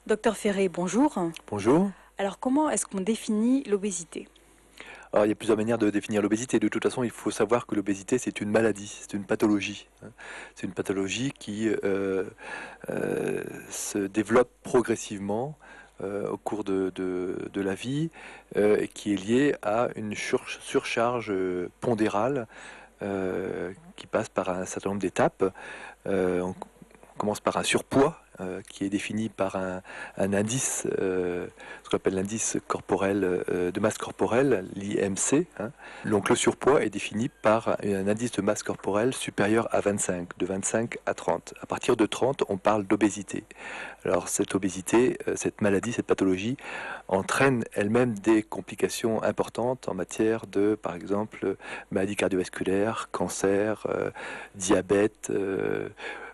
Docteur Ferré, bonjour. Bonjour. Alors comment est-ce qu'on définit l'obésité? Alors, il y a plusieurs manières de définir l'obésité. De toute façon, il faut savoir que l'obésité, c'est une maladie, c'est une pathologie, hein. C'est une pathologie qui se développe progressivement au cours de la vie et qui est liée à une surcharge pondérale qui passe par un certain nombre d'étapes. On commence par un surpoids qui est défini par un indice, ce qu'on appelle l'indice corporel de masse corporelle, l'IMC, hein. Donc le surpoids est défini par un indice de masse corporelle supérieur à 25, de 25 à 30. À partir de 30, on parle d'obésité. Alors cette obésité, cette maladie, cette pathologie entraîne elle-même des complications importantes en matière de, par exemple, maladies cardiovasculaires, cancer, diabète,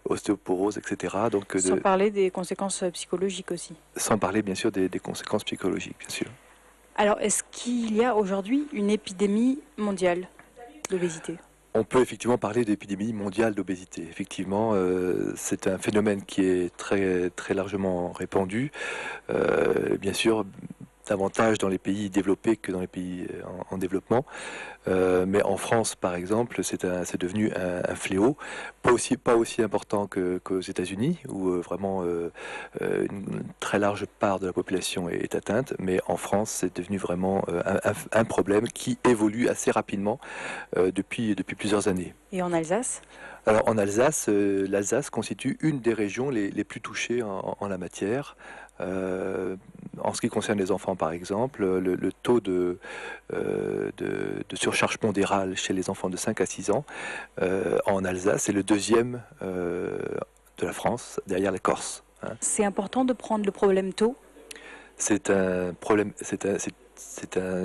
ostéoporose, etc. Donc, Sans parler des conséquences psychologiques aussi. sans parler bien sûr des conséquences psychologiques, bien sûr. Alors est-ce qu'il y a aujourd'hui une épidémie mondiale d'obésité? On peut effectivement parler d'épidémie mondiale d'obésité. Effectivement, c'est un phénomène qui est très largement répandu. Bien sûr, davantage dans les pays développés que dans les pays en développement. Mais en France, par exemple, c'est devenu un fléau, pas aussi important qu'aux États-Unis, où vraiment une très large part de la population est atteinte. Mais en France, c'est devenu vraiment un problème qui évolue assez rapidement depuis plusieurs années. Et en Alsace? Alors en Alsace, l'Alsace constitue une des régions les plus touchées en la matière. En ce qui concerne les enfants, par exemple, le taux de surcharge pondérale chez les enfants de 5 à 6 ans en Alsace est le deuxième de la France, derrière la Corse, hein. C'est important de prendre le problème tôt? C'est un problème,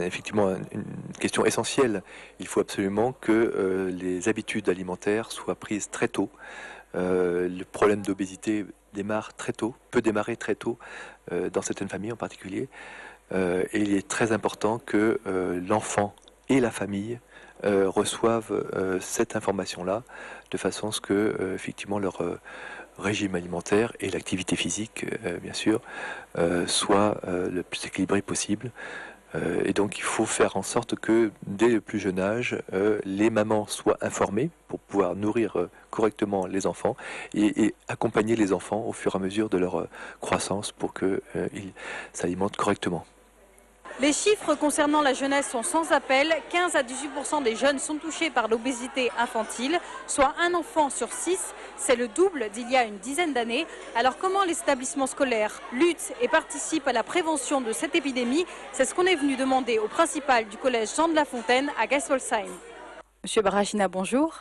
effectivement une question essentielle. Il faut absolument que les habitudes alimentaires soient prises très tôt. Le problème d'obésité démarre très tôt, peut démarrer très tôt dans certaines familles en particulier. Et il est très important que l'enfant et la famille reçoivent cette information-là de façon à ce que effectivement leur régime alimentaire et l'activité physique, bien sûr, soient le plus équilibré possible. Et donc il faut faire en sorte que dès le plus jeune âge, les mamans soient informées pour pouvoir nourrir correctement les enfants et accompagner les enfants au fur et à mesure de leur croissance pour qu'ils s'alimentent correctement. Les chiffres concernant la jeunesse sont sans appel. 15 à 18% des jeunes sont touchés par l'obésité infantile, soit un enfant sur 6. C'est le double d'il y a une dizaine d'années. Alors comment les établissements scolaires luttent et participent à la prévention de cette épidémie? C'est ce qu'on est venu demander au principal du collège Jean de La Fontaine à Geispolsheim. Monsieur Barachina, bonjour.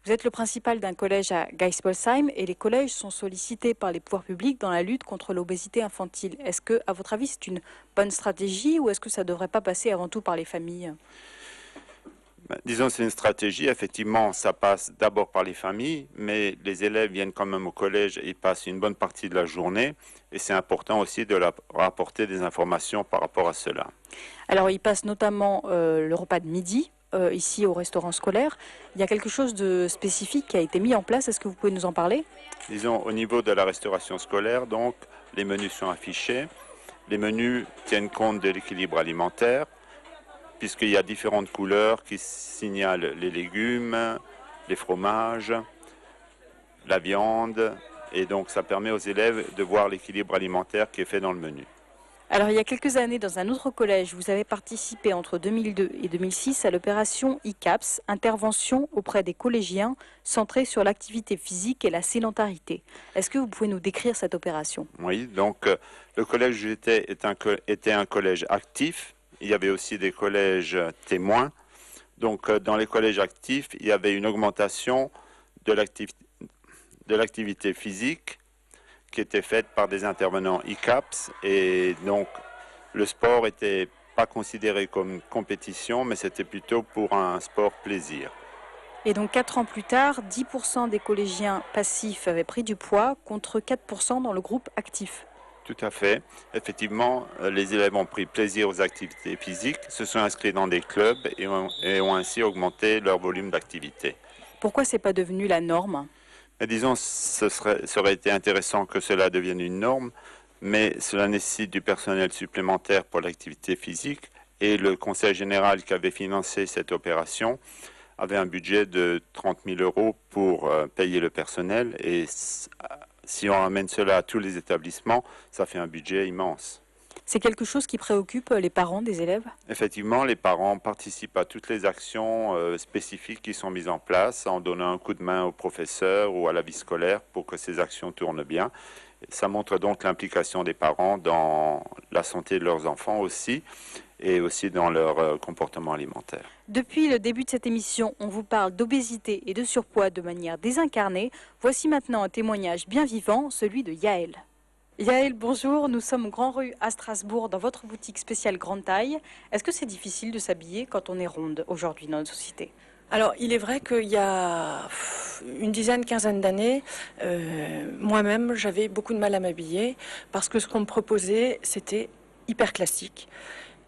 Vous êtes le principal d'un collège à Geispolsheim et les collèges sont sollicités par les pouvoirs publics dans la lutte contre l'obésité infantile. Est-ce que, à votre avis, c'est une bonne stratégie ou est-ce que ça ne devrait pas passer avant tout par les familles? Disons, c'est une stratégie. Effectivement, ça passe d'abord par les familles, mais les élèves viennent quand même au collège et passent une bonne partie de la journée. Et c'est important aussi de leur apporter des informations par rapport à cela. Alors, ils passent notamment le repas de midi. Ici au restaurant scolaire. Il y a quelque chose de spécifique qui a été mis en place. Est-ce que vous pouvez nous en parler? Disons, au niveau de la restauration scolaire, donc, les menus sont affichés. Les menus tiennent compte de l'équilibre alimentaire, puisqu'il y a différentes couleurs qui signalent les légumes, les fromages, la viande. Et donc, ça permet aux élèves de voir l'équilibre alimentaire qui est fait dans le menu. Alors, il y a quelques années, dans un autre collège, vous avez participé entre 2002 et 2006 à l'opération ICAPS, intervention auprès des collégiens centrée sur l'activité physique et la sédentarité. Est-ce que vous pouvez nous décrire cette opération? Oui, donc le collège où j'étais était un collège actif. Il y avait aussi des collèges témoins. Donc, dans les collèges actifs, il y avait une augmentation de l'activité physique qui était faite par des intervenants ICAPS. Et donc, le sport n'était pas considéré comme une compétition, mais c'était plutôt pour un sport plaisir. Et donc 4 ans plus tard, 10% des collégiens passifs avaient pris du poids contre 4% dans le groupe actif. Tout à fait. Effectivement, les élèves ont pris plaisir aux activités physiques, se sont inscrits dans des clubs et ont ainsi augmenté leur volume d'activité. Pourquoi ce n'est pas devenu la norme? Mais disons, ça aurait été intéressant que cela devienne une norme, mais cela nécessite du personnel supplémentaire pour l'activité physique et le conseil général qui avait financé cette opération avait un budget de 30 000 € pour payer le personnel et si on ramène cela à tous les établissements, ça fait un budget immense. C'est quelque chose qui préoccupe les parents des élèves? Effectivement, les parents participent à toutes les actions spécifiques qui sont mises en place en donnant un coup de main aux professeurs ou à la vie scolaire pour que ces actions tournent bien. Ça montre donc l'implication des parents dans la santé de leurs enfants aussi et aussi dans leur comportement alimentaire. Depuis le début de cette émission, on vous parle d'obésité et de surpoids de manière désincarnée. Voici maintenant un témoignage bien vivant, celui de Yaël. Yaël, bonjour, nous sommes au Grand Rue à Strasbourg dans votre boutique spéciale grande taille. Est-ce que c'est difficile de s'habiller quand on est ronde aujourd'hui dans notre société? Alors, il est vrai qu'il y a une dizaine, quinzaine d'années, moi-même, j'avais beaucoup de mal à m'habiller parce que ce qu'on me proposait, c'était hyper classique.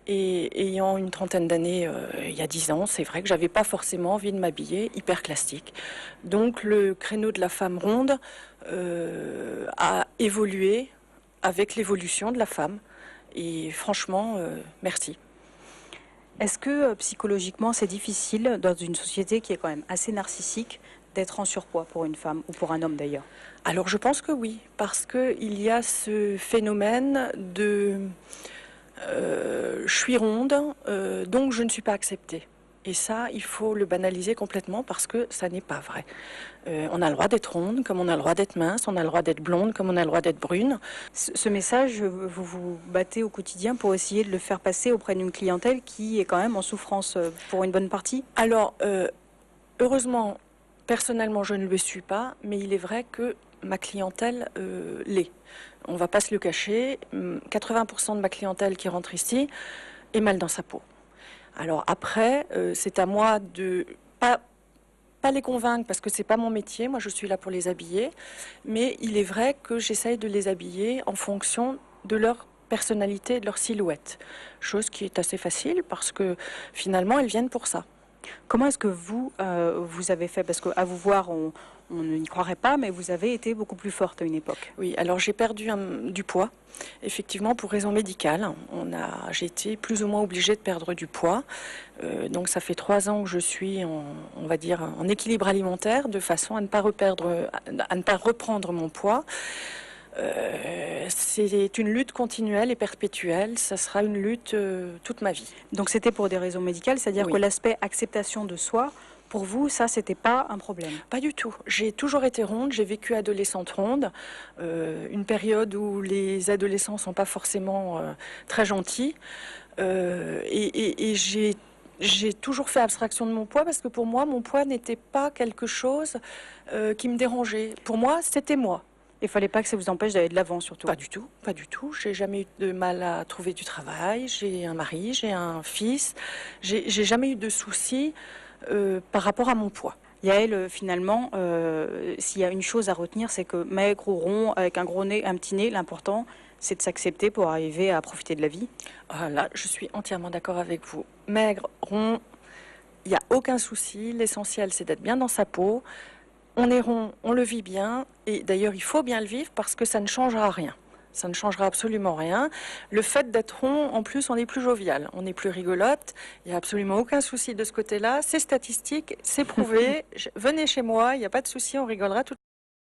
Et ayant une trentaine d'années, il y a 10 ans, c'est vrai que j'avais pas forcément envie de m'habiller hyper classique. Donc, le créneau de la femme ronde a évolué avec l'évolution de la femme. Et franchement, merci. Est-ce que psychologiquement c'est difficile dans une société qui est quand même assez narcissique d'être en surpoids pour une femme ou pour un homme d'ailleurs? Alors je pense que oui, parce qu'il y a ce phénomène de je suis ronde, donc je ne suis pas acceptée. Et ça, il faut le banaliser complètement parce que ça n'est pas vrai. On a le droit d'être ronde, comme on a le droit d'être mince, on a le droit d'être blonde, comme on a le droit d'être brune. Ce message, vous vous battez au quotidien pour essayer de le faire passer auprès d'une clientèle qui est quand même en souffrance pour une bonne partie? Alors, heureusement, personnellement, je ne le suis pas, mais il est vrai que ma clientèle l'est. On ne va pas se le cacher, 80% de ma clientèle qui rentre ici est mal dans sa peau. Alors après, c'est à moi de pas les convaincre parce que c'est pas mon métier. Moi, je suis là pour les habiller, mais il est vrai que j'essaye de les habiller en fonction de leur personnalité, de leur silhouette. Chose qui est assez facile parce que finalement, elles viennent pour ça. Comment est-ce que vous avez fait? Parce qu'à vous voir, on n'y croirait pas, mais vous avez été beaucoup plus forte à une époque. Oui, alors j'ai perdu du poids, effectivement, pour raison médicale. J'ai été plus ou moins obligée de perdre du poids. Donc ça fait 3 ans que je suis, on va dire, en équilibre alimentaire, de façon à ne pas reprendre mon poids. C'est une lutte continuelle et perpétuelle. Ça sera une lutte toute ma vie. Donc c'était pour des raisons médicales, c'est-à-dire Oui. que l'aspect acceptation de soi, pour vous, ça, c'était pas un problème? Pas du tout. J'ai toujours été ronde. J'ai vécu adolescente ronde. Une période où les adolescents sont pas forcément très gentils. Et j'ai toujours fait abstraction de mon poids parce que pour moi, mon poids n'était pas quelque chose qui me dérangeait. Pour moi, c'était moi. Il fallait pas que ça vous empêche d'aller de l'avant, surtout. Pas du tout, pas du tout. J'ai jamais eu de mal à trouver du travail. J'ai un mari, j'ai un fils. J'ai jamais eu de soucis par rapport à mon poids. Yaël, finalement, s'il y a une chose à retenir, c'est que maigre ou rond, avec un gros nez, un petit nez, l'important, c'est de s'accepter pour arriver à profiter de la vie. Ah, là, je suis entièrement d'accord avec vous. Maigre, rond, il n'y a aucun souci. L'essentiel, c'est d'être bien dans sa peau. On est rond, on le vit bien. Et d'ailleurs, il faut bien le vivre parce que ça ne changera rien. Ça ne changera absolument rien. Le fait d'être rond, en plus, on est plus jovial, on est plus rigolote. Il n'y a absolument aucun souci de ce côté-là. C'est statistique, c'est prouvé. Venez chez moi, il n'y a pas de souci, on rigolera tout.